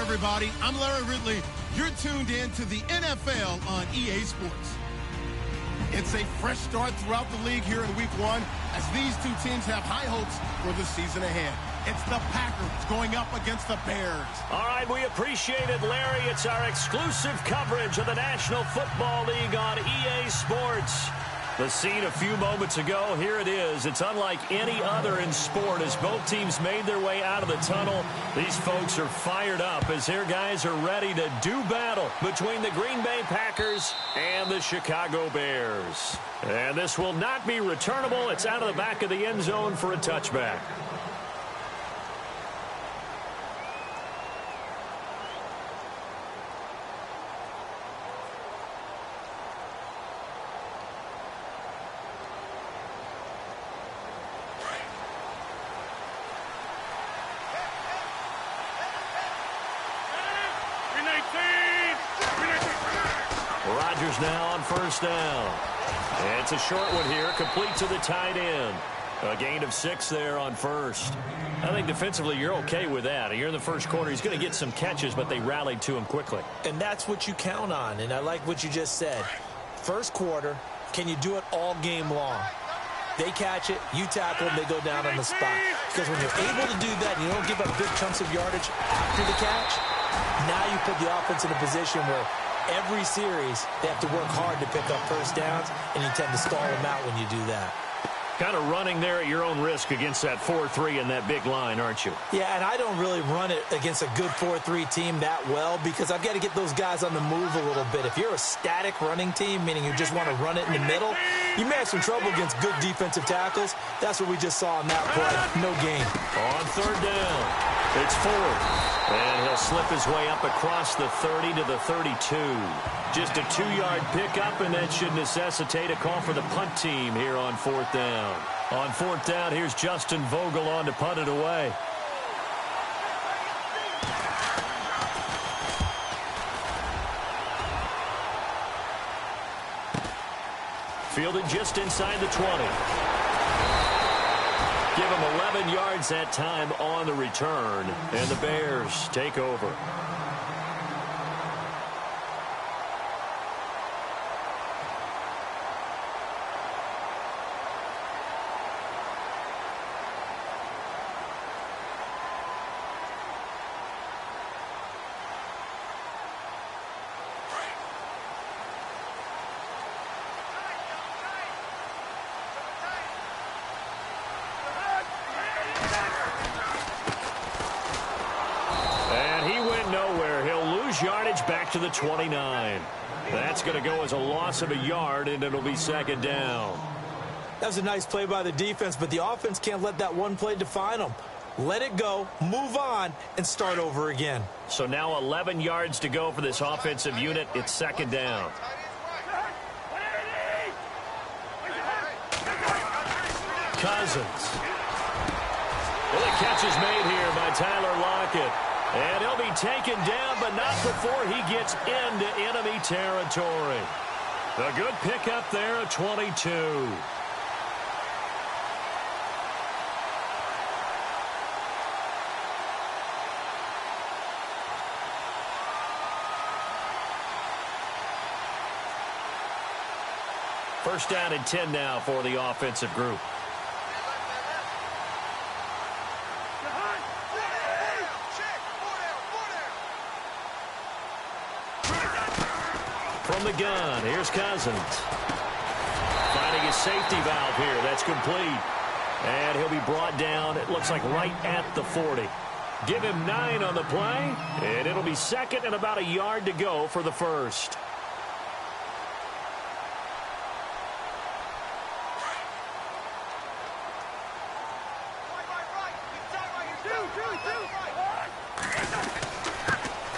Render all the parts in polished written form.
everybody. I'm Larry Ridley. You're tuned in to the NFL on EA Sports. It's a fresh start throughout the league here in Week 1 as these two teams have high hopes for the season ahead. It's the Packers going up against the Bears. All right, we appreciate it, Larry. It's our exclusive coverage of the National Football League on EA Sports. The scene a few moments ago, here it is. It's unlike any other in sport as both teams made their way out of the tunnel. These folks are fired up as their guys are ready to do battle between the Green Bay Packers and the Chicago Bears. And this will not be returnable. It's out of the back of the end zone for a touchback. Rodgers now on first down. It's a short one here, complete to the tight end. A gain of 6 there on first. I think defensively you're okay with that. You're in the first quarter. He's going to get some catches, but they rallied to him quickly. And that's what you count on, and I like what you just said. First quarter, can you do it all game long? They catch it, you tackle them, they go down on the spot. Because when you're able to do that and you don't give up big chunks of yardage after the catch, now you put the offense in a position where every series, they have to work hard to pick up first downs, and you tend to stall them out when you do that. Kind of running there at your own risk against that 4-3 and that big line, aren't you? Yeah, and I don't really run it against a good 4-3 team that well because I've got to get those guys on the move a little bit. If you're a static running team, meaning you just want to run it in the middle, you may have some trouble against good defensive tackles. That's what we just saw in that play. No gain. On third down, it's Ford. And he'll slip his way up across the 30 to the 32. Just a 2-yard pickup, and that should necessitate a call for the punt team here on fourth down. On fourth down, here's Justin Vogel on to punt it away. Fielded just inside the 20. Give him 11 yards that time on the return, and the Bears take over. Yardage back to the 29. That's going to go as a loss of a yard, and it'll be second down. That was a nice play by the defense, but the offense can't let that one play define them. Let it go, move on, and start over again. So now 11 yards to go for this offensive unit. It's second down. Cousins. Well, the catch is made here by Tyler Lockett. And he'll be taken down, but not before he gets into enemy territory. A good pickup there at 22. First down and 10 now for the offensive group. From the gun, here's Cousins. Finding his safety valve here. That's complete. And he'll be brought down, it looks like right at the 40. Give him 9 on the play, and it'll be second and about a yard to go for the first.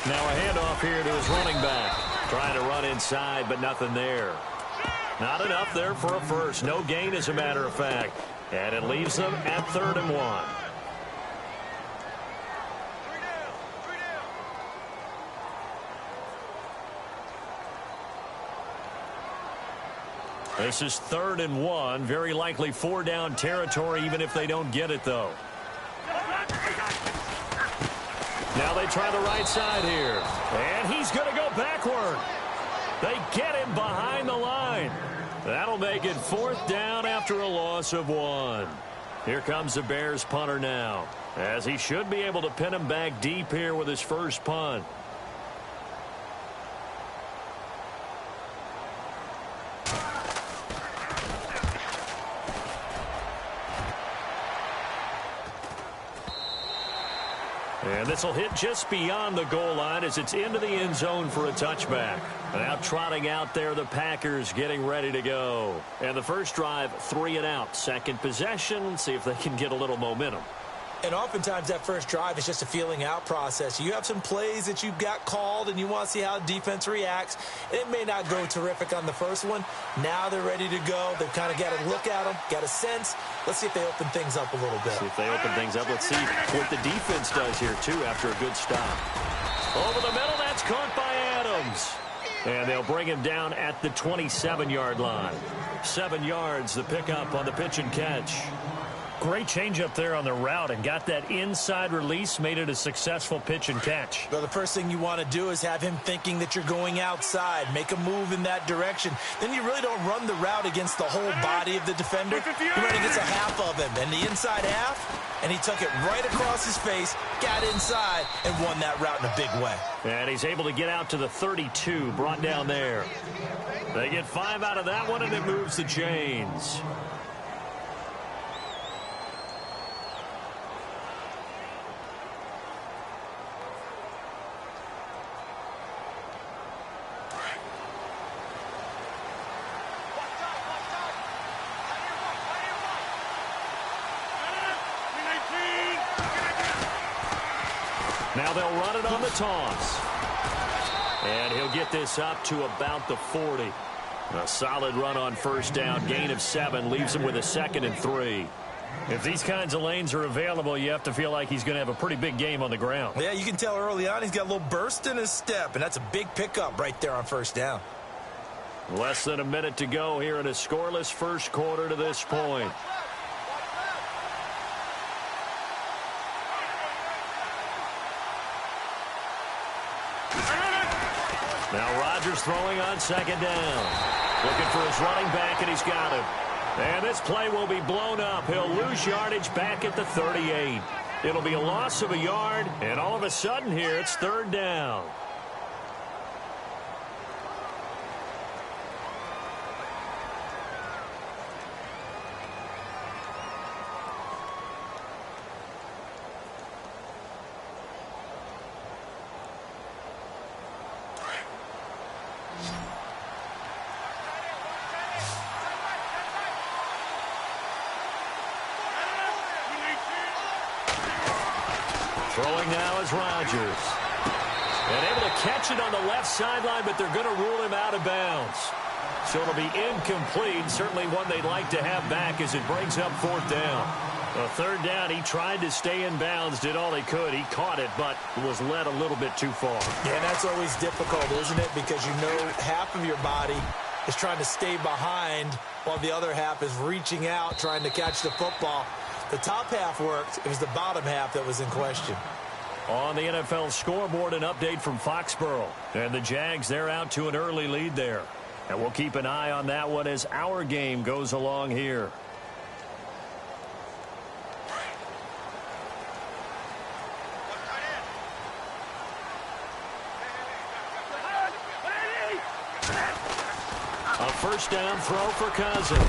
Now a handoff here to his running back. Trying to run inside, but nothing there. Not enough there for a first. No gain, as a matter of fact. And it leaves them at 3rd and 1. This is 3rd and 1. Very likely 4-down territory, even if they don't get it, though. Now they try the right side here. And he's going to go backward. They get him behind the line. That'll make it 4th down after a loss of 1. Here comes the Bears punter now, as he should be able to pin him back deep here with his first punt. And this will hit just beyond the goal line as it's into the end zone for a touchback. Now trotting out there, the Packers getting ready to go. And the first drive, 3 and out. Second possession, see if they can get a little momentum. And oftentimes that first drive is just a feeling out process. You have some plays that you've got called and you want to see how the defense reacts. It may not go terrific on the first one. Now they're ready to go. They've kind of got to look at them, got a sense. Let's see if they open things up a little bit. See if they open things up. Let's see what the defense does here, too, after a good stop. Over the middle, that's caught by Adams. And they'll bring him down at the 27-yard line. 7 yards, the pickup on the pitch and catch. Great change up there on the route and got that inside release, made it a successful pitch and catch. Well, the first thing you want to do is have him thinking that you're going outside, make a move in that direction. Then you really don't run the route against the whole body of the defender. You run against a half of him, and the inside half, and he took it right across his face, got inside, and won that route in a big way. And he's able to get out to the 32, brought down there. They get 5 out of that one, and it moves the chains. Now they'll run it on the toss. And he'll get this up to about the 40. A solid run on first down. Gain of 7 leaves him with a 2nd and 3. If these kinds of lanes are available, you have to feel like he's going to have a pretty big game on the ground. Yeah, you can tell early on he's got a little burst in his step, and that's a big pickup right there on first down. Less than a minute to go here in a scoreless first quarter to this point. Now Rodgers throwing on 2nd down. Looking for his running back, and he's got him. And this play will be blown up. He'll lose yardage back at the 38. It'll be a loss of a yard, and all of a sudden here, it's 3rd down. Throwing now is Rodgers. And able to catch it on the left sideline, but they're going to rule him out of bounds. So it'll be incomplete. Certainly one they'd like to have back as it brings up 4th down. A 3rd down, he tried to stay in bounds, did all he could. He caught it, but was led a little bit too far. Yeah, and that's always difficult, isn't it? Because you know half of your body is trying to stay behind while the other half is reaching out, trying to catch the football. The top half worked. It was the bottom half that was in question. On the NFL scoreboard, an update from Foxborough. And the Jags, they're out to an early lead there. And we'll keep an eye on that one as our game goes along here. A first down throw for Cousins.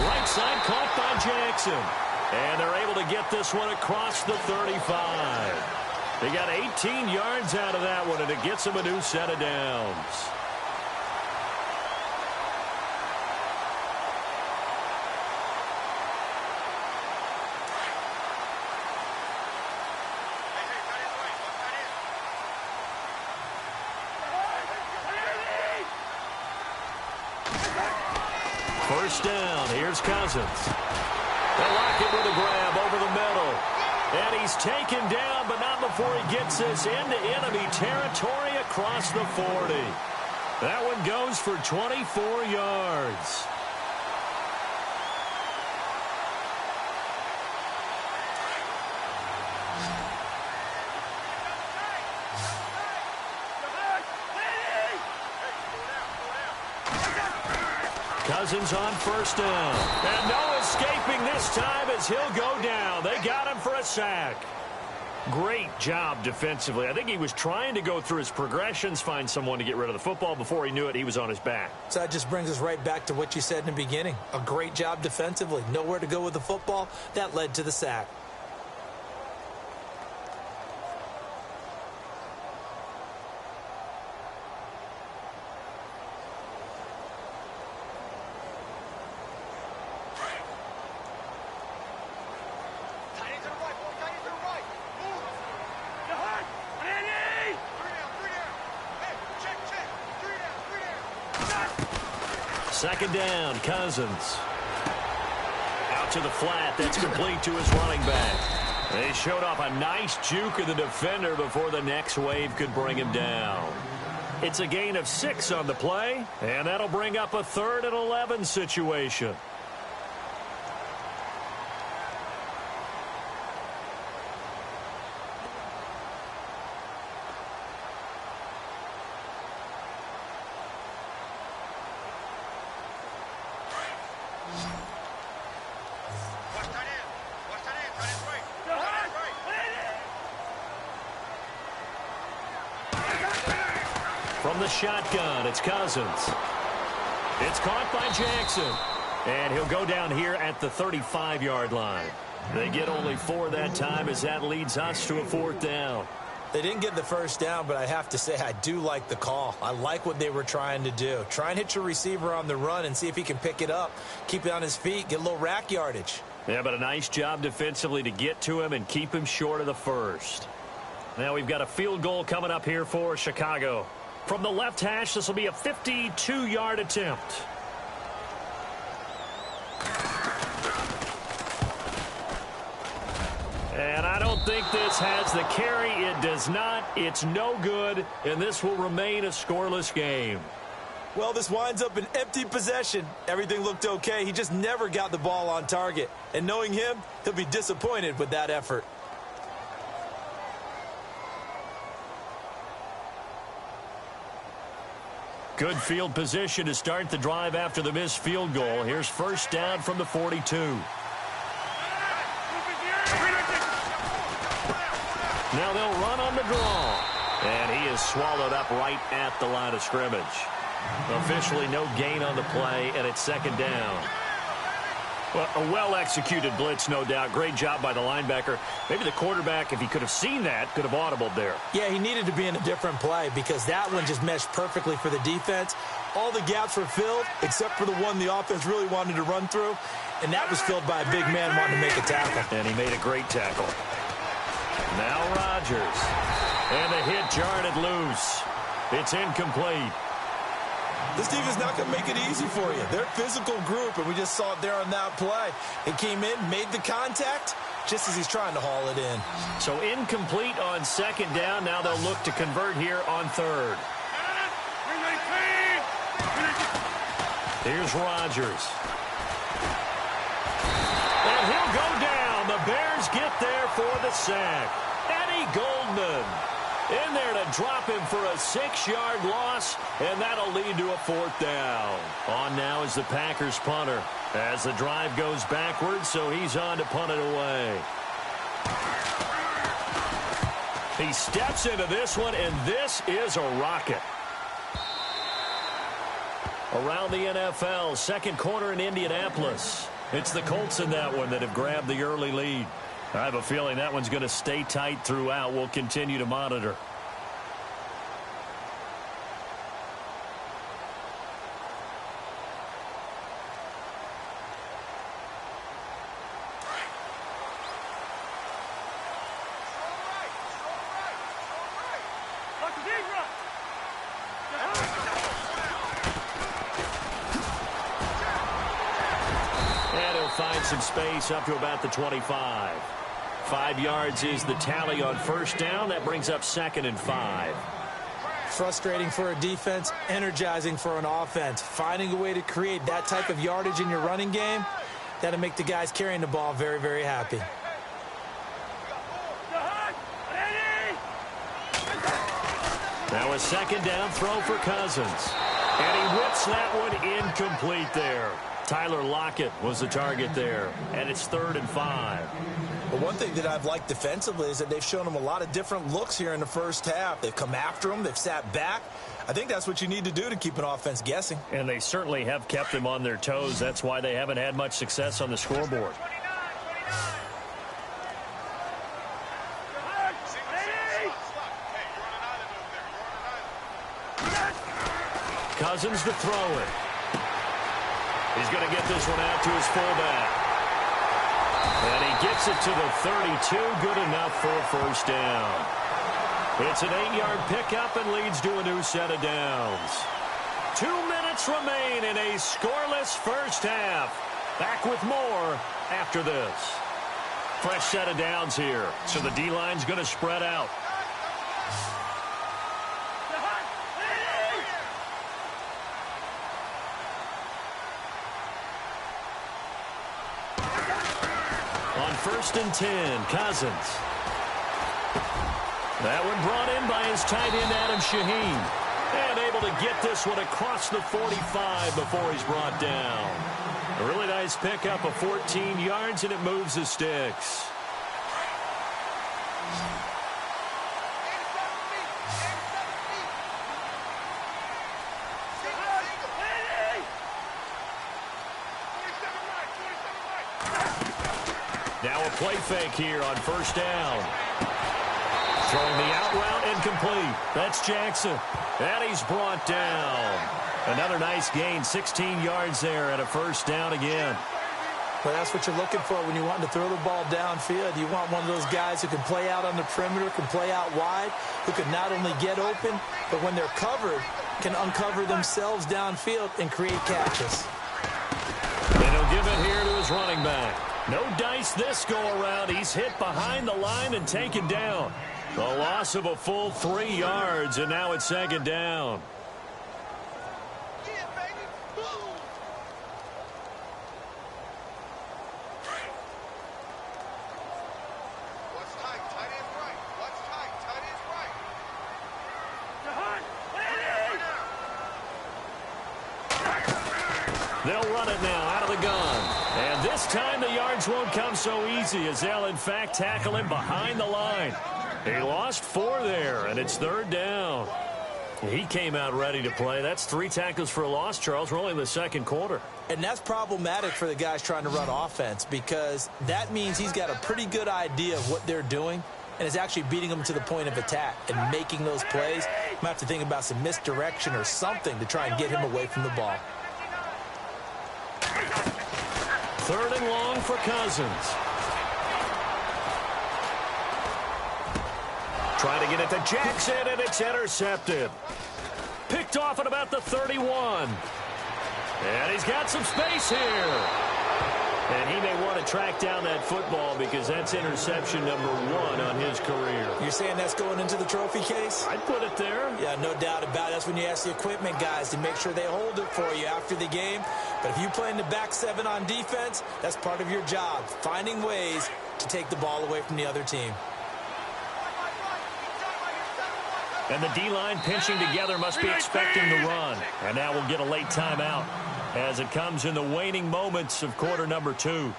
Right side caught by Jackson. And they're able to get this one across the 35. They got 18 yards out of that one, and it gets them a new set of downs. First down, here's Cousins. They lock it with a grab over the middle. And he's taken down, but not before he gets this into enemy territory across the 40. That one goes for 24 yards. Cousins on first down. And no escaping this time as he'll go down. They got him for a sack. Great job defensively. I think he was trying to go through his progressions, find someone to get rid of the football. Before he knew it, he was on his back. So that just brings us right back to what you said in the beginning. A great job defensively. Nowhere to go with the football. That led to the sack. Second down, Cousins. Out to the flat. That's complete to his running back. They showed off a nice juke of the defender before the next wave could bring him down. It's a gain of 6 on the play, and that'll bring up a 3rd and 11 situation. From the shotgun, it's Cousins. It's caught by Jackson. And he'll go down here at the 35-yard line. They get only 4 that time as that leads us to a 4th down. They didn't get the first down, but I have to say I do like the call. I like what they were trying to do. Try and hit your receiver on the run and see if he can pick it up, keep it on his feet, get a little rack yardage. Yeah, but a nice job defensively to get to him and keep him short of the first. Now we've got a field goal coming up here for Chicago. From the left hash, this will be a 52-yard attempt. And I don't think this has the carry. It does not. It's no good, and this will remain a scoreless game. Well, this winds up an empty possession. Everything looked okay. He just never got the ball on target. And knowing him, he'll be disappointed with that effort. Good field position to start the drive after the missed field goal. Here's first down from the 42. Now they'll run on the draw. And he is swallowed up right at the line of scrimmage. Officially no gain on the play, and it's second down. Well, a well-executed blitz, no doubt. Great job by the linebacker. Maybe the quarterback, if he could have seen that, could have audibled there. Yeah, he needed to be in a different play because that one just meshed perfectly for the defense. All the gaps were filled except for the one the offense really wanted to run through, and that was filled by a big man wanting to make a tackle. And he made a great tackle. Now Rodgers. And the hit jarred it loose. It's incomplete. This team is not going to make it easy for you. They're a physical group, and we just saw it there on that play. It came in, made the contact, just as he's trying to haul it in. So incomplete on second down. Now they'll look to convert here on third. Here's Rodgers. And he'll go down. The Bears get there for the sack. Eddie Goldman in there to drop him for a 6-yard loss, and that'll lead to a 4th down. On now is the Packers punter as the drive goes backwards, so he's on to punt it away. He steps into this one, and this is a rocket. Around the NFL, second quarter in Indianapolis. It's the Colts in that one that have grabbed the early lead. I have a feeling that one's going to stay tight throughout. We'll continue to monitor. And he'll find some space up to about the 25. 5 yards is the tally on first down. That brings up 2nd and 5. Frustrating for a defense, energizing for an offense. Finding a way to create that type of yardage in your running game, that'll make the guys carrying the ball very, very happy. Now a second down throw for Cousins. And he whips that one incomplete there. Tyler Lockett was the target there, and it's 3rd and 5. But one thing that I've liked defensively is that they've shown him a lot of different looks here in the first half. They've come after him. They've sat back. I think that's what you need to do to keep an offense guessing. And they certainly have kept them on their toes. That's why they haven't had much success on the scoreboard. Cousins to throw it. He's going to get this one out to his fullback. And he gets it to the 32. Good enough for a first down. It's an 8-yard pickup and leads to a new set of downs. 2 minutes remain in a scoreless first half. Back with more after this. Fresh set of downs here. So the D-line's going to spread out. On 1st and 10, Cousins. That one brought in by his tight end, Adam Shaheen. And able to get this one across the 45 before he's brought down. A really nice pickup of 14 yards, and it moves the sticks. Now a play fake here on 1st down. Throwing the out route incomplete. That's Jackson. And he's brought down. Another nice gain, 16 yards there and a first down again. Well, that's what you're looking for when you want to throw the ball downfield. You want one of those guys who can play out on the perimeter, can play out wide, who can not only get open, but when they're covered, can uncover themselves downfield and create catches. And he'll give it here to his running back. No dice this go-around. He's hit behind the line and taken down. The loss of a full 3 yards, and now it's 2nd down. They'll run it now out of the gun. And this time the yards won't come so easy as they'll, in fact, tackle him behind the line. He lost 4 there, and it's 3rd down. He came out ready to play. That's 3 tackles for a loss, Charles. We're only in the 2nd quarter. And that's problematic for the guys trying to run offense because that means he's got a pretty good idea of what they're doing and is actually beating them to the point of attack and making those plays. You might have to think about some misdirection or something to try and get him away from the ball. 3rd and long for Cousins. Trying to get it to Jackson, and it's intercepted. Picked off at about the 31. And he's got some space here. And he may want to track down that football because that's interception number 1 on his career. You're saying that's going into the trophy case? I'd put it there. Yeah, no doubt about it. That's when you ask the equipment guys to make sure they hold it for you after the game. But if you play in the back 7 on defense, that's part of your job, finding ways to take the ball away from the other team. And the D-line pinching together must be expecting the run. And now we'll get a late timeout as it comes in the waning moments of quarter number 2.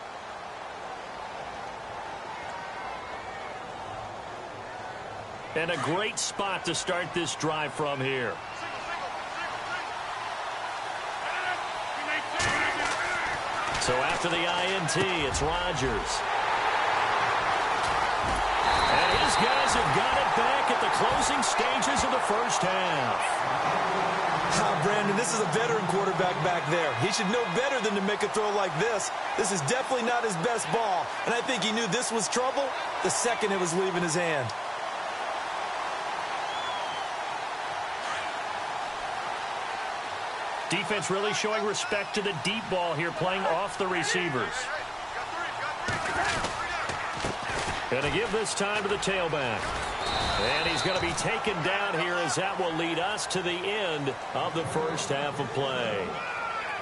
And a great spot to start this drive from here. So after the INT, it's Rodgers. And his guys have got it back at the closing stages of the first half. Brandon, this is a veteran quarterback back there. He should know better than to make a throw like this. This is definitely not his best ball. And I think he knew this was trouble the second it was leaving his hand. Defense really showing respect to the deep ball here, playing off the receivers. Going to give this time to the tailback. And he's going to be taken down here as that will lead us to the end of the first half of play.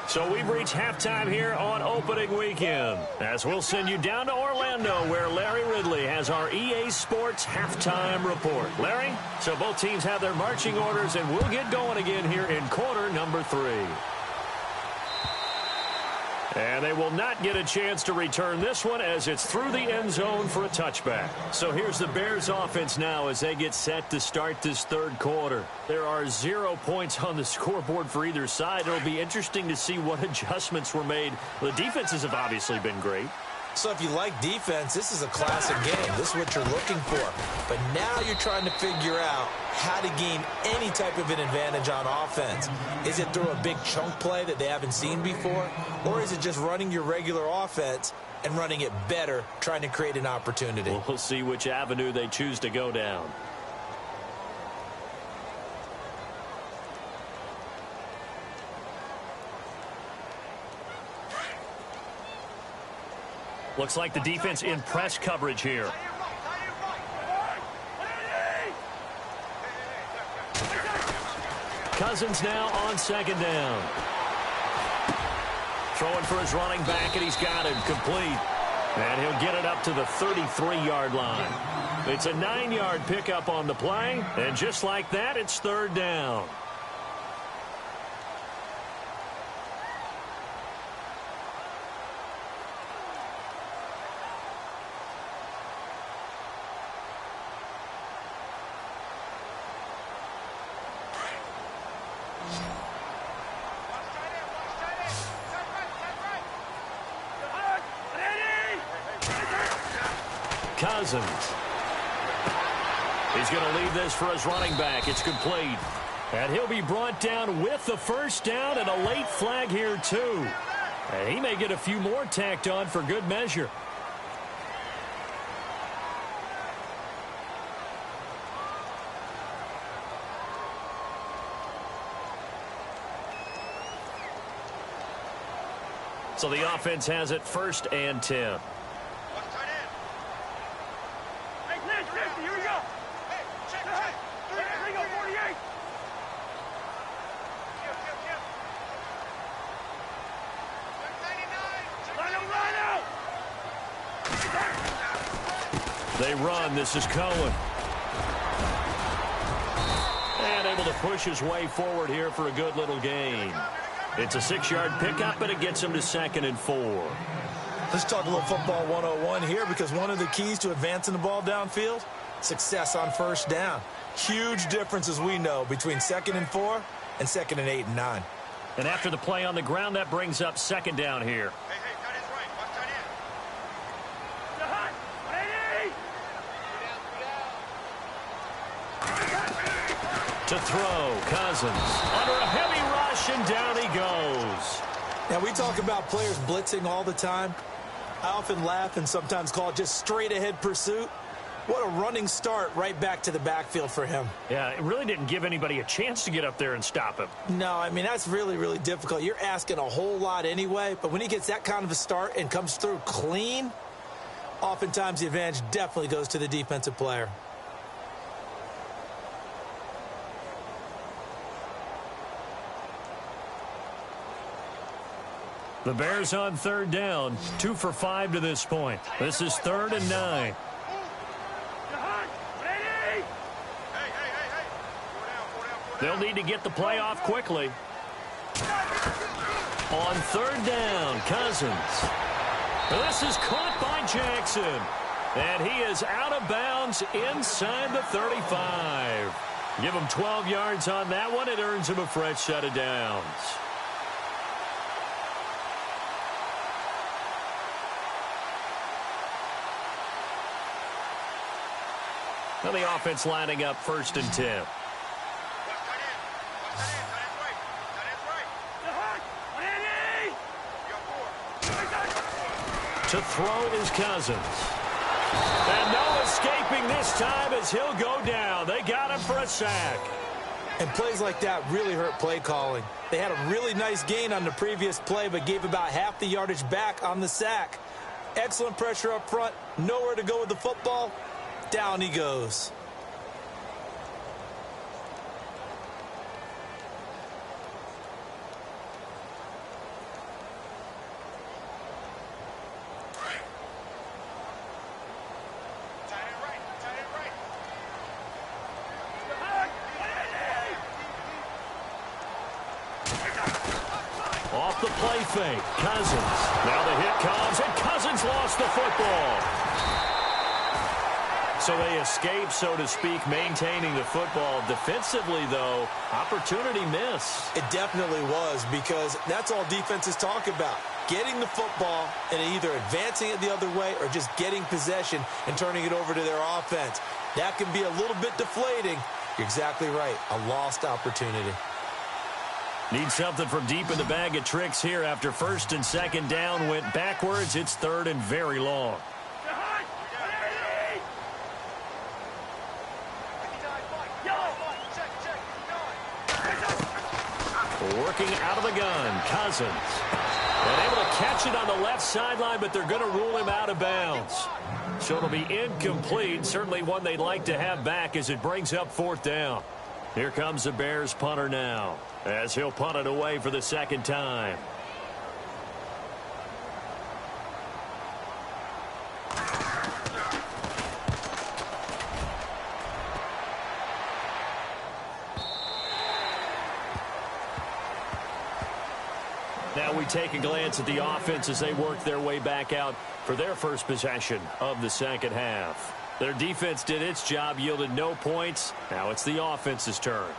So we've reached halftime here on opening weekend, as we'll send you down to Orlando, where Larry Ridley has our EA Sports halftime report. Larry, so both teams have their marching orders, and we'll get going again here in quarter number 3. And they will not get a chance to return this one, as it's through the end zone for a touchback. So here's the Bears offense now as they get set to start this third quarter. There are 0 points on the scoreboard for either side. It'll be interesting to see what adjustments were made. The defenses have obviously been great. So if you like defense, this is a classic game. This is what you're looking for. But now you're trying to figure out how to gain any type of an advantage on offense. Is it through a big chunk play that they haven't seen before? Or is it just running your regular offense and running it better, trying to create an opportunity? We'll see which avenue they choose to go down. Looks like the defense in press coverage here. Cousins now on second down. Throwing for his running back, and he's got him complete. And he'll get it up to the 33-yard line. It's a 9-yard pickup on the play, and just like that, it's third down. Cousins. He's going to leave this for his running back. It's complete. And he'll be brought down with the first down and a late flag here, too. And he may get a few more tacked on for good measure. So the offense has it 1st and 10. They run. This is Cohen. And able to push his way forward here for a good little gain. It's a 6-yard pickup, but it gets him to 2nd and 4. Let's talk a little football 101 here, because one of the keys to advancing the ball downfield, success on first down. Huge difference, as we know, between 2nd and 4 and 2nd and 8 and 9. And after the play on the ground, that brings up 2nd down here. To throw, Cousins under a heavy rush, and down he goes. Now, we talk about players blitzing all the time. I often laugh and sometimes call it just straight-ahead pursuit. What a running start right back to the backfield for him. Yeah, it really didn't give anybody a chance to get up there and stop him. No, I mean, that's really, really difficult. You're asking a whole lot anyway, but when he gets that kind of a start and comes through clean, oftentimes the advantage definitely goes to the defensive player. The Bears on 3rd down, 2 for 5 to this point. This is 3rd and 9. They'll need to get the play off quickly. On 3rd down, Cousins. This is caught by Jackson. And he is out of bounds inside the 35. Give him 12 yards on that one. It earns him a fresh set of downs. Now the offense lining up 1st and 10. To throw is Cousins. And no escaping this time as he'll go down. They got him for a sack. And plays like that really hurt play calling. They had a really nice gain on the previous play, but gave about half the yardage back on the sack. Excellent pressure up front. Nowhere to go with the football. Down he goes. Off the play fake, Cousins. Now the hit comes, and Cousins lost the football. So they escape, so to speak, maintaining the football. Defensively, though, opportunity miss. It definitely was, because that's all defenses talk about. Getting the football and either advancing it the other way or just getting possession and turning it over to their offense. That can be a little bit deflating. You're exactly right. A lost opportunity. Need something from deep in the bag of tricks here after first and second down went backwards. It's third and very long. Working out of the gun, Cousins. And able to catch it on the left sideline, but they're going to rule him out of bounds. So it'll be incomplete. Certainly one they'd like to have back as it brings up fourth down. Here comes the Bears punter now, as he'll punt it away for the second time. Now we take a glance at the offense as they work their way back out for their first possession of the second half. Their defense did its job, yielded no points. Now it's the offense's turn.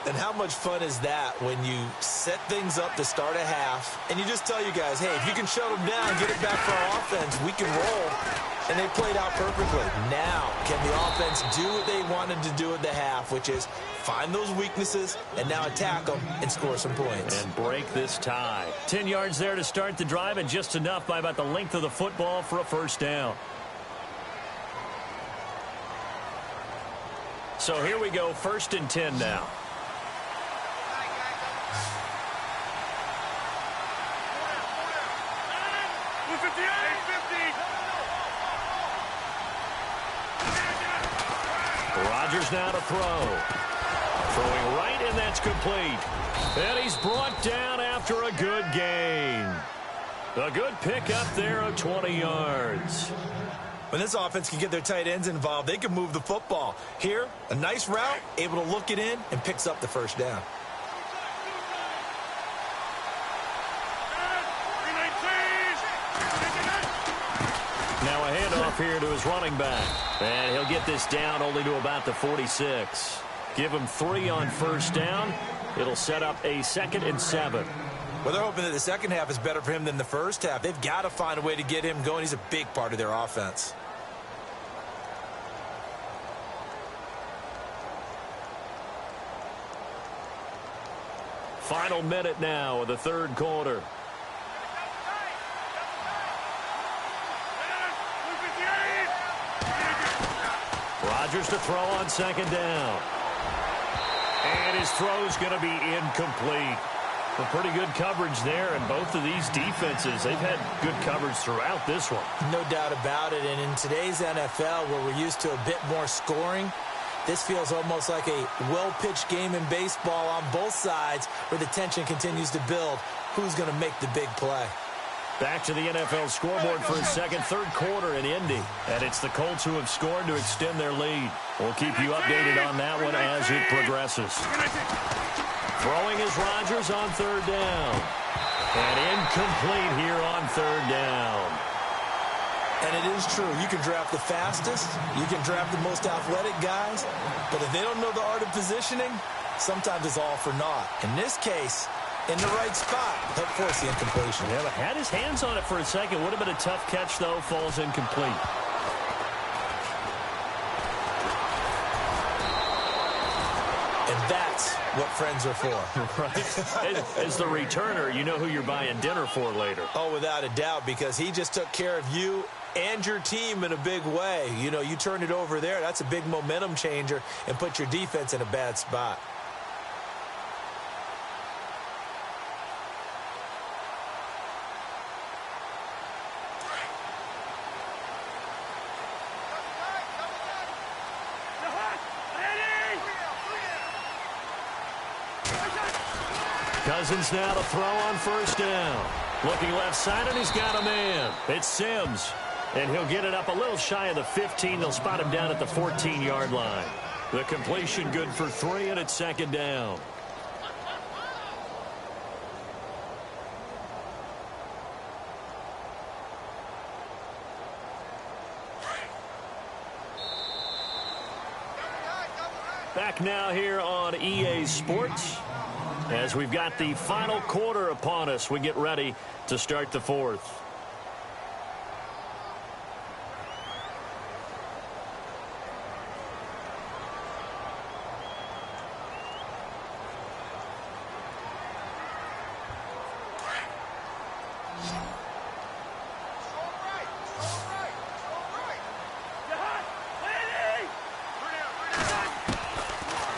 And how much fun is that when you set things up to start a half and you just tell you guys, hey, if you can shut them down, get it back for our offense, we can roll. And they played out perfectly. Now, can the offense do what they wanted to do at the half, which is find those weaknesses and now attack them and score some points. And break this tie. 10 yards there to start the drive, and just enough by about the length of the football for a first down. So here we go, first and 10 now. Rodgers now to throw. Throwing right, and that's complete. And he's brought down after a good gain. A good pickup there of 20 yards. When this offense can get their tight ends involved, they can move the football. Here, a nice route, able to look it in, and picks up the first down. Now a handoff here to his running back. And he'll get this down only to about the 46. Give him 3 on first down. It'll set up a 2nd and 7. Well, they're hoping that the second half is better for him than the first half. They've got to find a way to get him going. He's a big part of their offense. Final minute now of the third quarter. Rodgers to throw on second down. And his throw's going to be incomplete. Well, pretty good coverage there, and both of these defenses, they've had good coverage throughout this one. No doubt about it, and in today's NFL, where we're used to a bit more scoring, this feels almost like a well-pitched game in baseball on both sides where the tension continues to build. Who's going to make the big play? Back to the NFL scoreboard for a third quarter in Indy. And it's the Colts who have scored to extend their lead. We'll keep you updated on that one as it progresses. Throwing is Rodgers on third down. And incomplete here on third down. And it is true. You can draft the fastest. You can draft the most athletic guys. But if they don't know the art of positioning, sometimes it's all for naught. In this case, in the right spot, help force the incompletion. Yeah, but had his hands on it for a second. Would have been a tough catch, though. Falls incomplete. And that's what friends are for. Right. As the returner, you know who you're buying dinner for later. Oh, without a doubt, because he just took care of you and your team in a big way. You know, you turned it over there. That's a big momentum changer and put your defense in a bad spot. Cousins now to throw on first down. Looking left side, and he's got a man. It's Sims. And he'll get it up a little shy of the 15. They'll spot him down at the 14-yard line. The completion good for 3, and it's second down. back now here on EA Sports. As we've got the final quarter upon us, we get ready to start the fourth.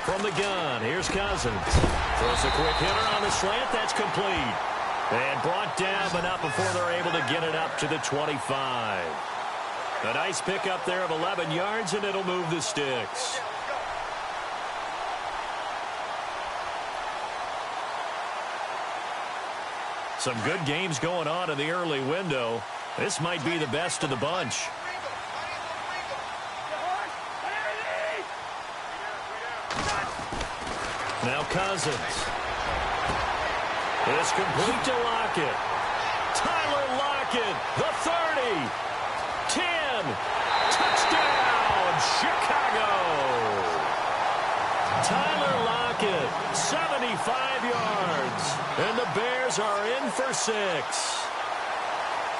From the gun, here's Cousins. Throws a quick hitter on the slant. That's complete. And brought down, but not before they're able to get it up to the 25. A nice pickup there of 11 yards, and it'll move the sticks. Some good games going on in the early window. This might be the best of the bunch. Now Cousins. It's complete to Lockett. Tyler Lockett, the 30. 10. Touchdown, Chicago. Tyler Lockett, 75 yards. And the Bears are in for 6.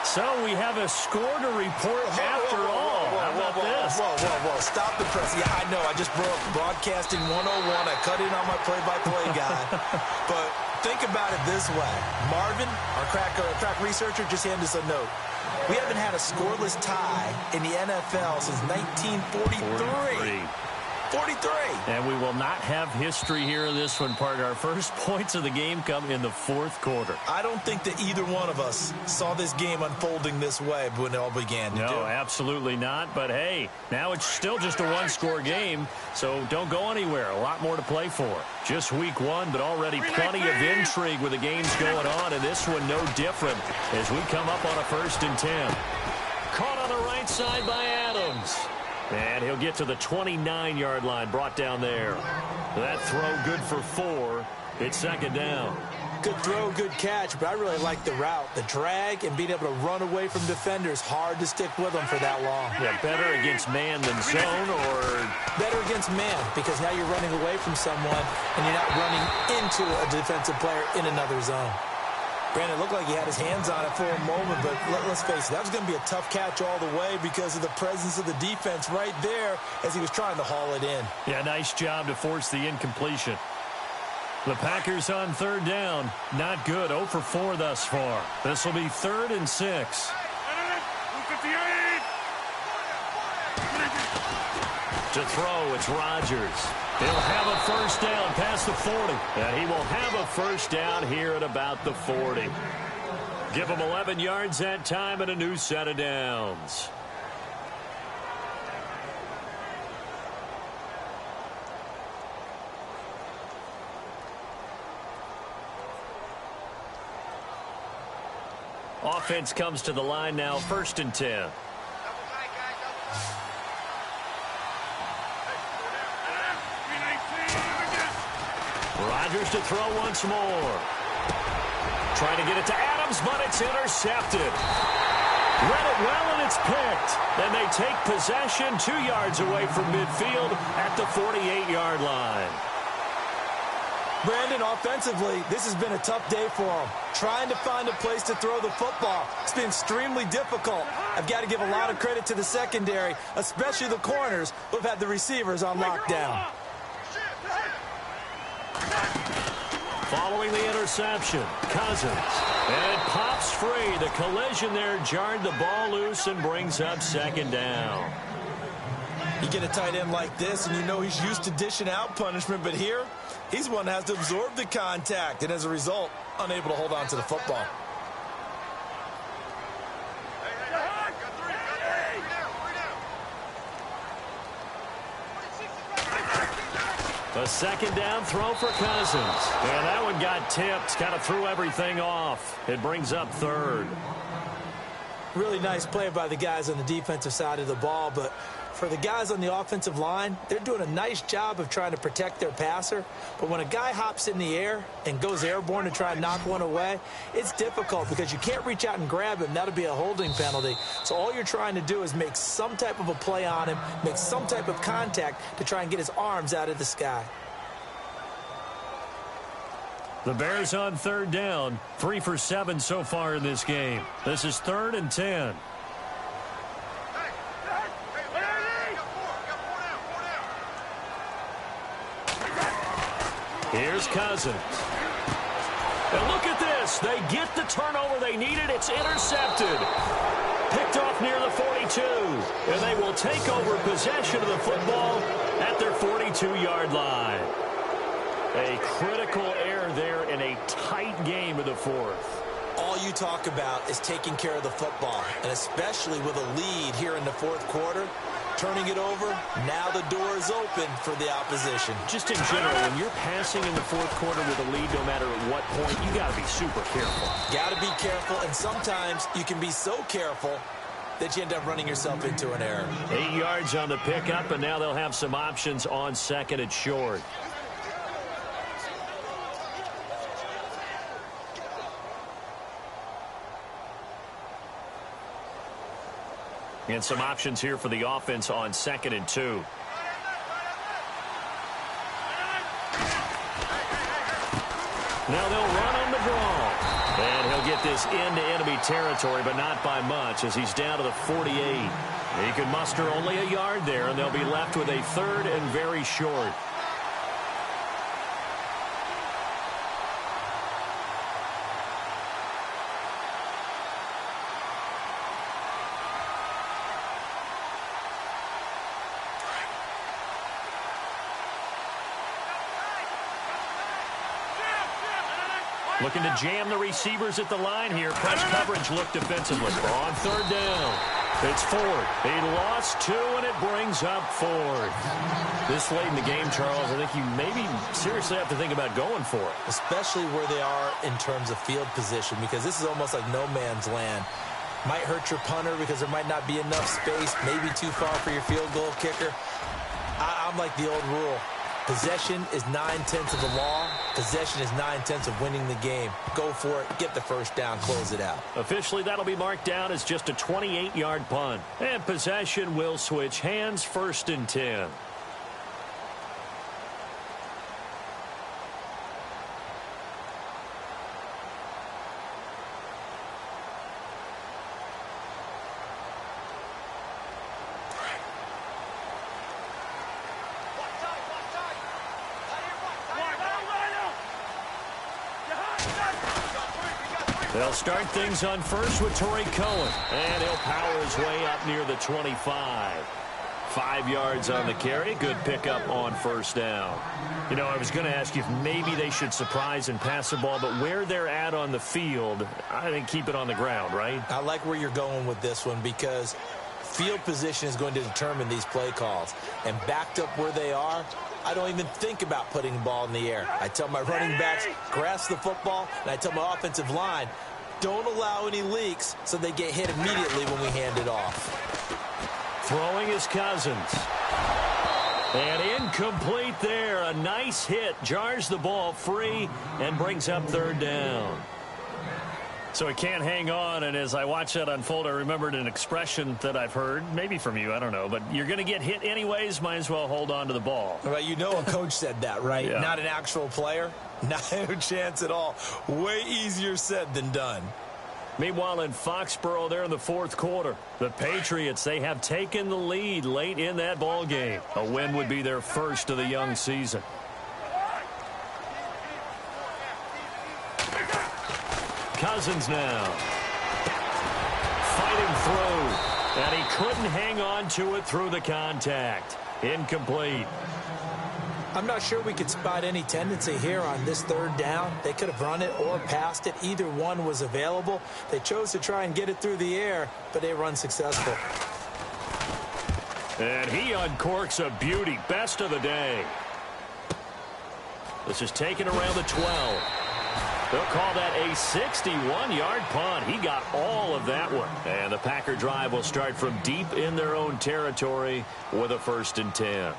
So we have a score to report after all. How about this? Whoa. Stop the press. Yeah, I know. I just broke broadcasting 101. I cut in on my play-by-play guy. But think about it this way. Marvin, our crack researcher, just handed us a note. We haven't had a scoreless tie in the NFL since 1943. 43. And we will not have history here in this one, partner. Our first points of the game come in the fourth quarter. I don't think that either one of us saw this game unfolding this way when it all began. No, absolutely not. But, hey, now it's still just a one-score game, so don't go anywhere. A lot more to play for. Just week one, but already plenty of intrigue with the games going on, and this one no different as we come up on a 1st and 10. Caught on the right side by Adams. And he'll get to the 29-yard line, brought down there. That throw good for 4. It's 2nd down. Good throw, good catch, but I really like the route. The drag and being able to run away from defenders. Hard to stick with them for that long. Yeah, better against man than zone, or? Better against man, because now you're running away from someone and you're not running into a defensive player in another zone. Brandon, it looked like he had his hands on it for a moment, but let's face it, that was going to be a tough catch all the way because of the presence of the defense right there as he was trying to haul it in. Yeah, nice job to force the incompletion. The Packers on 3rd down. Not good. 0 for 4 thus far. This will be 3rd and 6. To throw, it's Rodgers. He'll have a 1st down past the 40. And he will have a 1st down here at about the 40. Give him 11 yards that time and a new set of downs. Offense comes to the line now, 1st and 10. Rodgers to throw once more. Trying to get it to Adams, but it's intercepted. Read it well, and it's picked. Then they take possession 2 yards away from midfield at the 48-yard line. Brandon, offensively, this has been a tough day for him. Trying to find a place to throw the football. It's been extremely difficult. I've got to give a lot of credit to the secondary, especially the corners who have had the receivers on lockdown. Following the interception, Cousins. And it pops free. The collision there jarred the ball loose and brings up 2nd down. You get a tight end like this, and you know he's used to dishing out punishment, but here, he's one that has to absorb the contact, and as a result, unable to hold on to the football. A 2nd down throw for Cousins. And that one got tipped, kind of threw everything off. It brings up 3rd. Really nice play by the guys on the defensive side of the ball, but For the guys on the offensive line, they're doing a nice job of trying to protect their passer. But when a guy hops in the air and goes airborne to try and knock one away, it's difficult because you can't reach out and grab him. That'll be a holding penalty. So all you're trying to do is make some type of a play on him, make some type of contact to try and get his arms out of the sky. The Bears on third down, 3 for 7 so far in this game. This is 3rd and 10. Here's Cousins. And look at this. They get the turnover they needed. It's intercepted. Picked off near the 42. And they will take over possession of the football at their 42-yard line. A critical error there in a tight game of the 4th. All you talk about is taking care of the football, and especially with a lead here in the 4th quarter, turning it over, now the door is open for the opposition. Just in general, when you're passing in the 4th quarter with a lead, no matter at what point, you got to be super careful. Got to be careful, and sometimes you can be so careful that you end up running yourself into an error. 8 yards on the pickup, and now they'll have some options on 2nd and short. And some options here for the offense on 2nd and 2. Now they'll run on the draw. And he'll get this into enemy territory, but not by much as he's down to the 48. He can muster only a yard there, and they'll be left with a 3rd and very short. Looking to jam the receivers at the line here. Press coverage look defensively. On 3rd down. It's Ford. He lost 2, and it brings up Ford. This late in the game, Charles, I think you maybe seriously have to think about going for it. Especially where they are in terms of field position, because this is almost like no man's land. Might hurt your punter because there might not be enough space, maybe too far for your field goal kicker. I'm like the old rule. Possession is 9/10 of the law. Possession is 9/10 of winning the game. Go for it. Get the first down. Close it out. Officially, that'll be marked down as just a 28-yard punt. And possession will switch hands. 1st and 10. They'll start things on first with Torrey Cohen. And he'll power his way up near the 25. 5 yards on the carry. Good pickup on 1st down. You know, I was going to ask you if maybe they should surprise and pass the ball, but where they're at on the field, I think keep it on the ground, right? I like where you're going with this one because field position is going to determine these play calls. And backed up where they are, I don't even think about putting the ball in the air. I tell my running backs, grasp the football, and I tell my offensive line, don't allow any leaks so they get hit immediately when we hand it off. Throwing is Cousins. And incomplete there. A nice hit. Jars the ball free and brings up 3rd down. So he can't hang on, and as I watch that unfold, I remembered an expression that I've heard, maybe from you, I don't know, but you're going to get hit anyways, might as well hold on to the ball. Well, you know a coach said that, right? Yeah. Not an actual player. Not a chance at all. Way easier said than done. Meanwhile, in Foxborough, there in the 4th quarter, the Patriots, they have taken the lead late in that ball game. A win would be their first of the young season. Cousins now. Fighting through. And he couldn't hang on to it through the contact. Incomplete. I'm not sure we could spot any tendency here on this 3rd down. They could have run it or passed it. Either one was available. They chose to try and get it through the air, but they were unsuccessful. And he uncorks a beauty. Best of the day. This is taken around the 12. They'll call that a 61-yard punt. He got all of that one. And the Packer drive will start from deep in their own territory with a 1st and 10.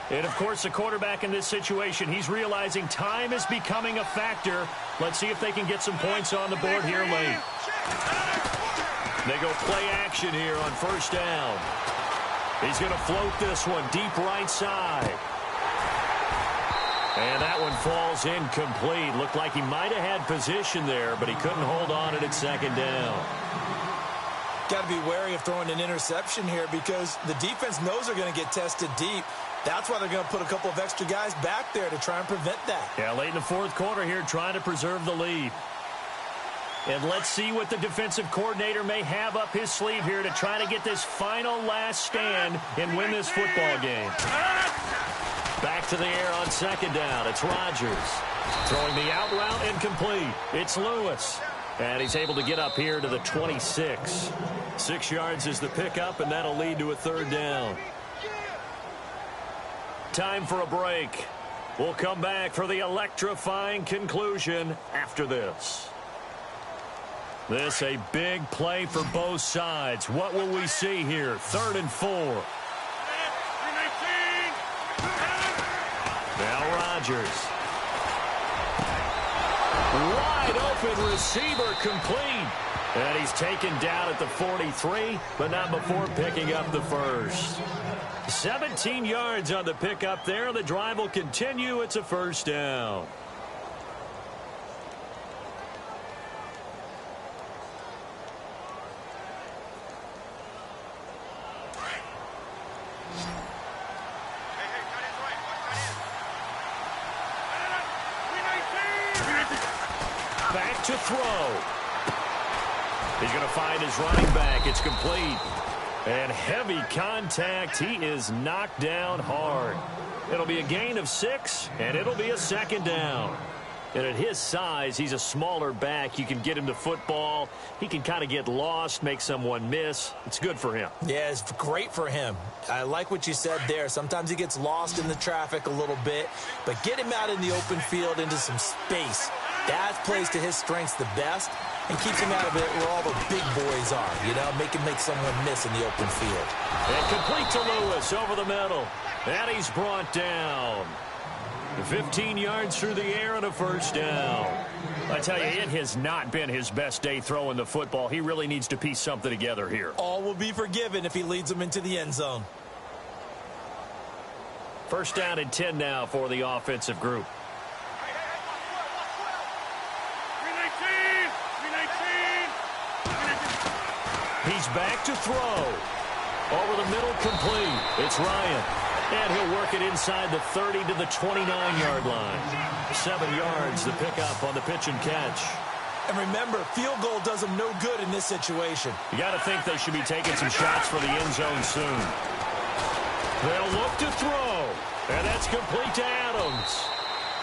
And, of course, the quarterback in this situation, he's realizing time is becoming a factor. Let's see if they can get some points on the board here late. They go play action here on 1st down. He's going to float this one deep right side. And that one falls incomplete. Looked like he might have had position there, but he couldn't hold on at 2nd down. Got to be wary of throwing an interception here because the defense knows they're going to get tested deep. That's why they're going to put a couple of extra guys back there to try and prevent that. Yeah, late in the 4th quarter here, trying to preserve the lead. And let's see what the defensive coordinator may have up his sleeve here to try to get this final last stand and win this football game. Back to the air on 2nd down. It's Rodgers. Throwing the out route incomplete. It's Lewis. And he's able to get up here to the 26. 6 yards is the pickup, and that'll lead to a 3rd down. Time for a break. We'll come back for the electrifying conclusion after this. This a big play for both sides. What will we see here? 3rd and 4. Now Rodgers. Wide open receiver complete. And he's taken down at the 43, but not before picking up the 1st. 17 yards on the pickup there. The drive will continue. It's a 1st down. Back to throw. He's going to find his running back. It's complete. And heavy contact. He is knocked down hard. It'll be a gain of 6, and it'll be a 2nd down. And at his size, he's a smaller back. You can get him to football. He can kind of get lost, make someone miss. It's good for him. Yeah, it's great for him. I like what you said there. Sometimes he gets lost in the traffic a little bit, but get him out in the open field into some space. That plays to his strengths the best and keeps him out of it where all the big boys are, you know, make someone miss in the open field. And complete to Lewis over the middle. And he's brought down. 15 yards through the air and a 1st down. I tell you, it has not been his best day throwing the football. He really needs to piece something together here. All will be forgiven if he leads them into the end zone. 1st down and 10 now for the offensive group. He's back to throw. Over the middle, complete. It's Ryan. And he'll work it inside the 30 to the 29-yard line. 7 yards, the pickup on the pitch and catch. And remember, field goal does them no good in this situation. You got to think they should be taking some shots for the end zone soon. They'll look to throw. And that's complete to Adams.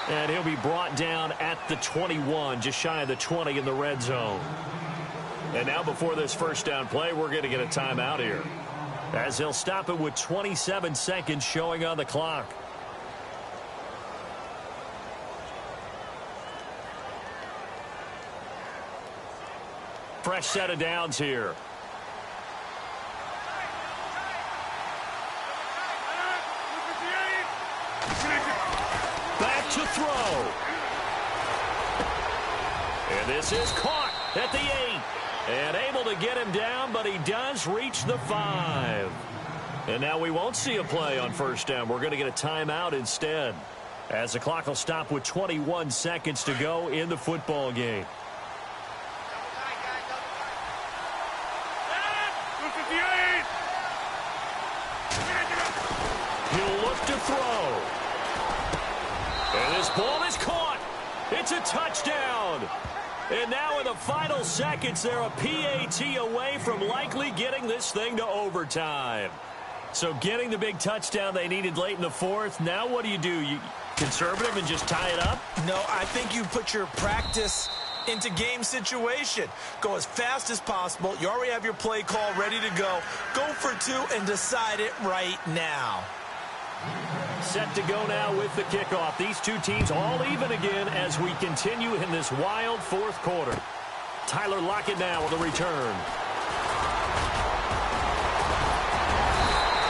And he'll be brought down at the 21, just shy of the 20 in the red zone. And now before this 1st down play, we're going to get a timeout here, as they'll stop it with 27 seconds showing on the clock. Fresh set of downs here. Back to throw. And this is caught at the 8. And able to get him down, but he does reach the 5. And now we won't see a play on 1st down. We're going to get a timeout instead, as the clock will stop with 21 seconds to go in the football game. He'll look to throw. And this ball is caught. It's a touchdown. And now in the final seconds, they're a PAT away from likely getting this thing to overtime. So getting the big touchdown they needed late in the 4th. Now what do? You conservative and just tie it up? No, I think you put your practice into game situation. Go as fast as possible. You already have your play call ready to go. Go for 2 and decide it right now. Set to go now with the kickoff. These two teams all even again as we continue in this wild fourth quarter. Tyler Lockett now with a return.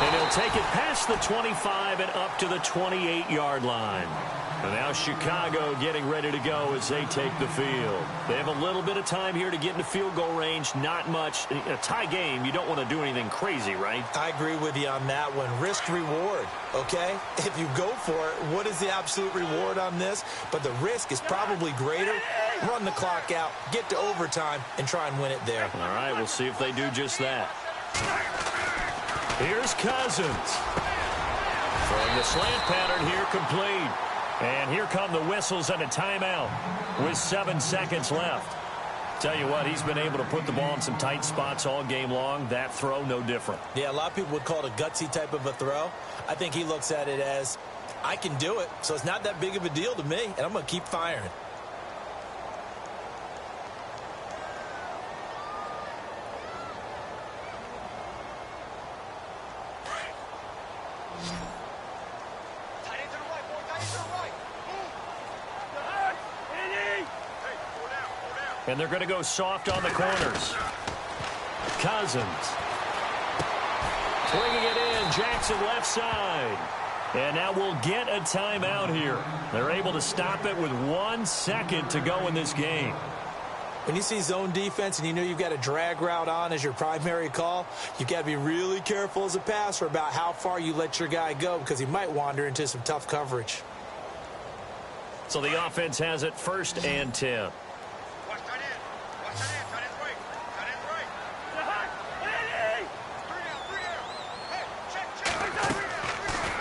And he'll take it past the 25 and up to the 28-yard line. And now Chicago getting ready to go as they take the field. They have a little bit of time here to get into field goal range. Not much. In a tie game, you don't want to do anything crazy, right? I agree with you on that one. Risk-reward, okay? If you go for it, what is the absolute reward on this? But the risk is probably greater. Run the clock out, get to overtime, and try and win it there. All right, we'll see if they do just that. Here's Cousins. Throwing the slant pattern here complete. And here come the whistles and a timeout with 7 seconds left. Tell you what, he's been able to put the ball in some tight spots all game long. That throw, no different. Yeah, a lot of people would call it a gutsy type of a throw. I think he looks at it as, I can do it, so it's not that big of a deal to me, and I'm going to keep firing. And they're going to go soft on the corners. Cousins. Swinging it in. Jackson left side. And now we'll get a timeout here. They're able to stop it with 1 second to go in this game. When you see zone defense and you know you've got a drag route on as your primary call, you've got to be really careful as a passer about how far you let your guy go because he might wander into some tough coverage. So the offense has it 1st and 10.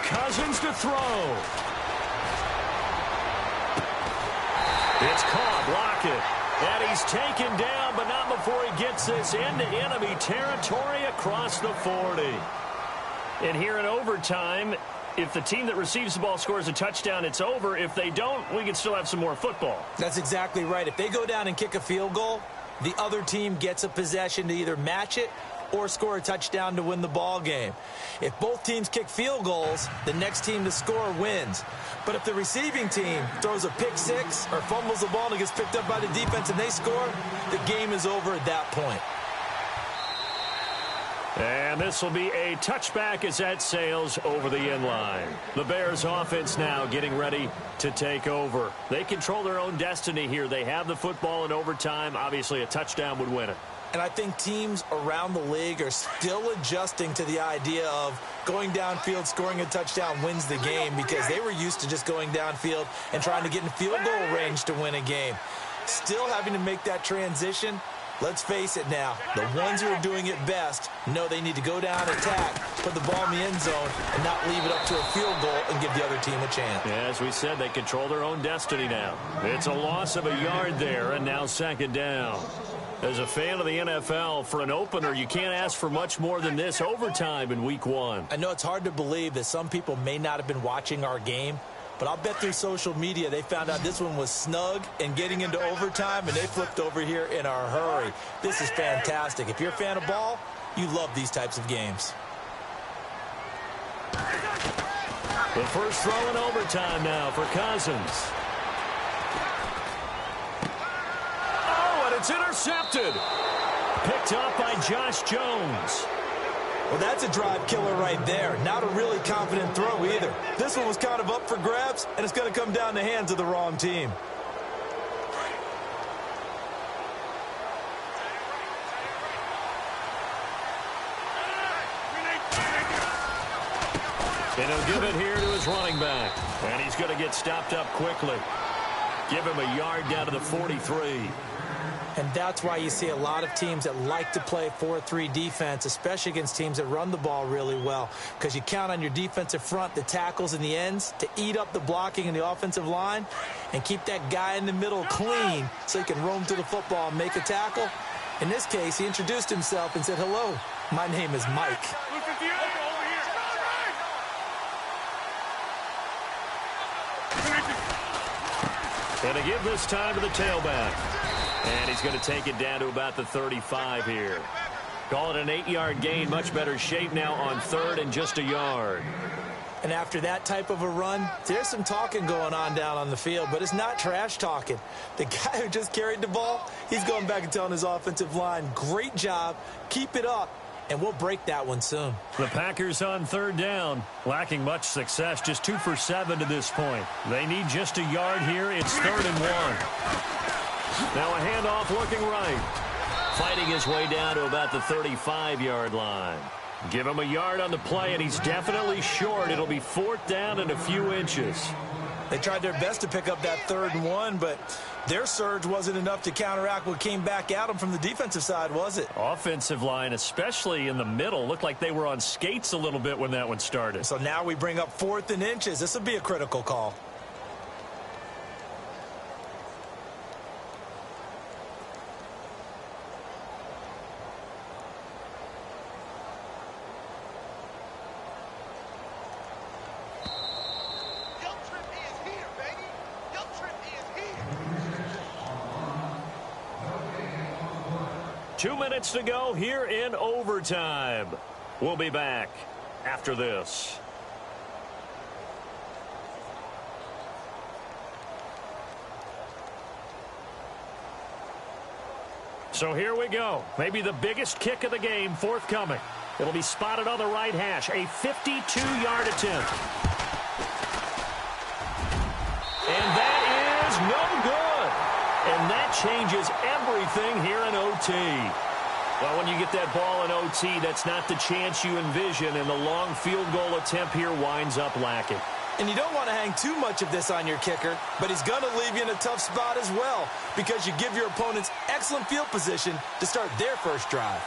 Cousins to throw. It's caught. Lockett. And he's taken down, but not before he gets this into enemy territory across the 40. And here in overtime, if the team that receives the ball scores a touchdown, it's over. If they don't, we can still have some more football. That's exactly right. If they go down and kick a field goal, the other team gets a possession to either match it or score a touchdown to win the ball game. If both teams kick field goals, the next team to score wins. But if the receiving team throws a pick six or fumbles the ball and it gets picked up by the defense and they score, the game is over at that point. And this will be a touchback as that sails over the end line. The Bears offense now getting ready to take over. They control their own destiny here. They have the football in overtime. Obviously, a touchdown would win it. And I think teams around the league are still adjusting to the idea of going downfield, scoring a touchdown wins the game because they were used to just going downfield and trying to get in field goal range to win a game. Still having to make that transition. Let's face it now, the ones who are doing it best know they need to go down, attack, put the ball in the end zone, and not leave it up to a field goal and give the other team a chance. Yeah, as we said, they control their own destiny now. It's a loss of a yard there, and now 2nd down. As a fan of the NFL, for an opener, you can't ask for much more than this overtime in Week 1. I know it's hard to believe that some people may not have been watching our game, but I'll bet through social media they found out this one was snug and getting into overtime, and they flipped over here in a hurry. This is fantastic. If you're a fan of ball, you love these types of games. The first throw in overtime now for Cousins. It's intercepted. Picked up by Josh Jones. Well, that's a drive killer right there. Not a really confident throw either. This one was kind of up for grabs, and it's going to come down the hands of the wrong team. And he'll give it here to his running back. And he's going to get stopped up quickly. Give him a yard down to the 43. And that's why you see a lot of teams that like to play 4-3 defense, especially against teams that run the ball really well, because you count on your defensive front, the tackles and the ends, to eat up the blocking in the offensive line and keep that guy in the middle clean so he can roam to the football and make a tackle. In this case, he introduced himself and said, "Hello, my name is Mike." And to give this time to the tailback. And he's going to take it down to about the 35 here. Call it an 8-yard gain. Much better shape now on third and just a yard. And after that type of a run, there's some talking going on down on the field, but it's not trash talking. The guy who just carried the ball, he's going back and telling his offensive line, great job, keep it up, and we'll break that one soon. The Packers on third down, lacking much success, just 2 for 7 to this point. They need just a yard here. It's 3rd and 1. Now a handoff looking right. Fighting his way down to about the 35-yard line. Give him a yard on the play, and he's definitely short. It'll be 4th down and a few inches. They tried their best to pick up that 3rd and 1, but their surge wasn't enough to counteract what came back at them from the defensive side, was it? Offensive line, especially in the middle, looked like they were on skates a little bit when that one started. So now we bring up 4th and inches. This will be a critical call. Two minutes to go here in overtime. We'll be back after this. So here we go. Maybe the biggest kick of the game forthcoming. It'll be spotted on the right hash. A 52-yard attempt. And that is no good. And that changes everything here in OT. Well, when you get that ball in OT, that's not the chance you envision, and the long field goal attempt here winds up lacking. And you don't want to hang too much of this on your kicker, but he's going to leave you in a tough spot as well because you give your opponents excellent field position to start their first drive.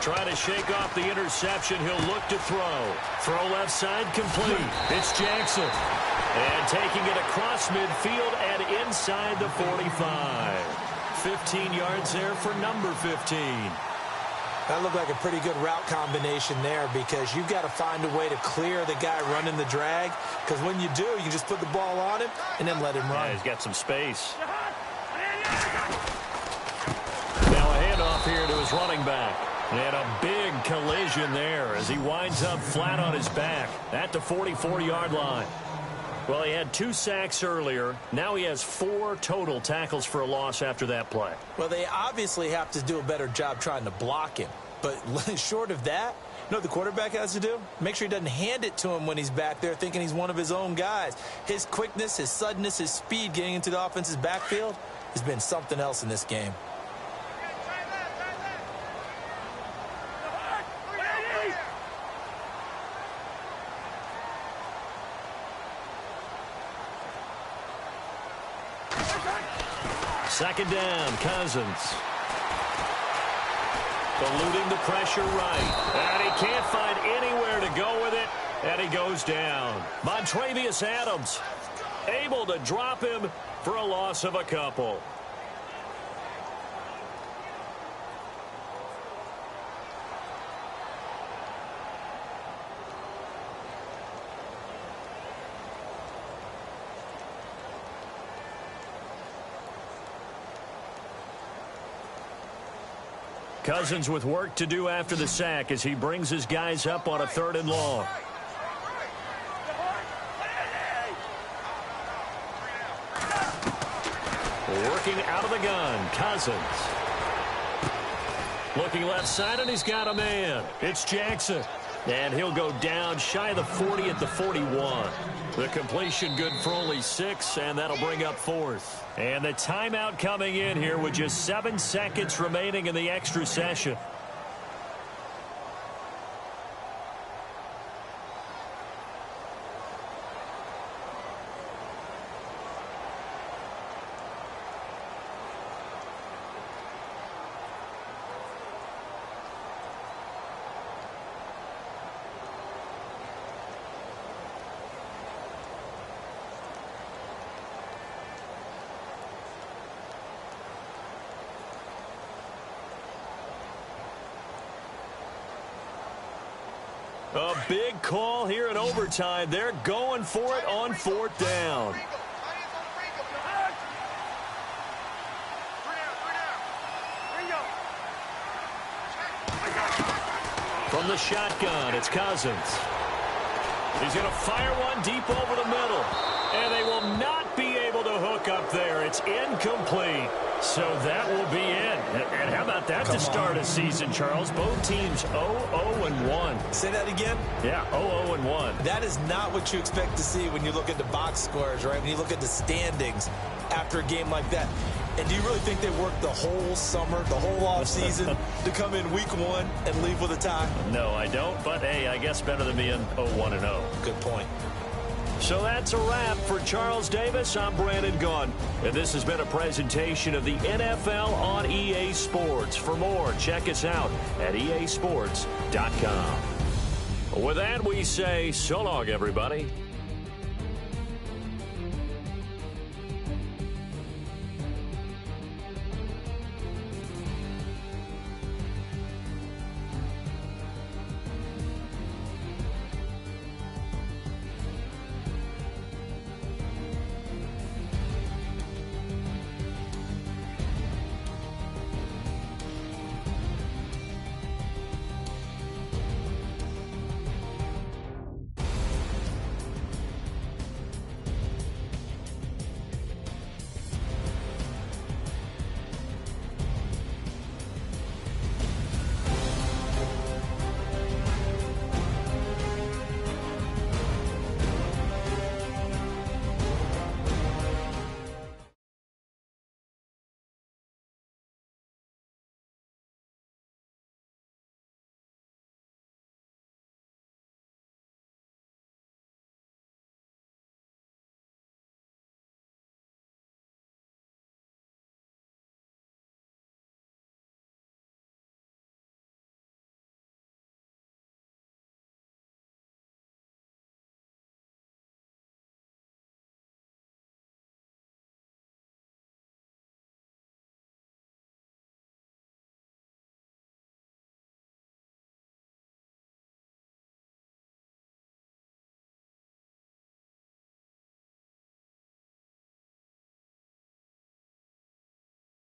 Trying to shake off the interception. He'll look to throw. Throw left side complete. It's Jackson. And taking it across midfield and inside the 45. 15 yards there for number 15. That looked like a pretty good route combination there because you've got to find a way to clear the guy running the drag because when you do, you can just put the ball on him and then let him run. Yeah, he's got some space. Now a handoff here to his running back. And a big collision there as he winds up flat on his back at the 44-yard line. Well, he had 2 sacks earlier. Now he has 4 total tackles for a loss after that play. Well, they obviously have to do a better job trying to block him. But short of that, you know what the quarterback has to do? Make sure he doesn't hand it to him when he's back there thinking he's one of his own guys. His quickness, his suddenness, his speed getting into the offense's backfield has been something else in this game. Second down, Cousins. Eluding the pressure right. And he can't find anywhere to go with it. And he goes down. Montravius Adams able to drop him for a loss of a couple. Cousins with work to do after the sack as he brings his guys up on a 3rd and long. Working out of the gun, Cousins. Looking left side, and he's got a man. It's Jackson. And he'll go down shy of the 40 at the 41. The completion good for only 6, and that'll bring up 4th. And the timeout coming in here with just 7 seconds remaining in the extra session. A big call here in overtime. They're going for it on 4th down. From the shotgun, it's Cousins. He's going to fire one deep over the middle. And they will not be able to hook up there. It's incomplete. So that will be it. And how about that to start a season, Charles? Both teams 0-0-1. Say that again? Yeah, 0-0-1. That is not what you expect to see when you look at the box scores, right? When you look at the standings after a game like that. And do you really think they worked the whole summer, the whole offseason to come in week 1 and leave with a tie? No, I don't. But, hey, I guess better than being 0-1-0. Good point. So that's a wrap for Charles Davis. I'm Brandon Gaughan, and this has been a presentation of the NFL on EA Sports. For more, check us out at easports.com. With that, we say so long, everybody.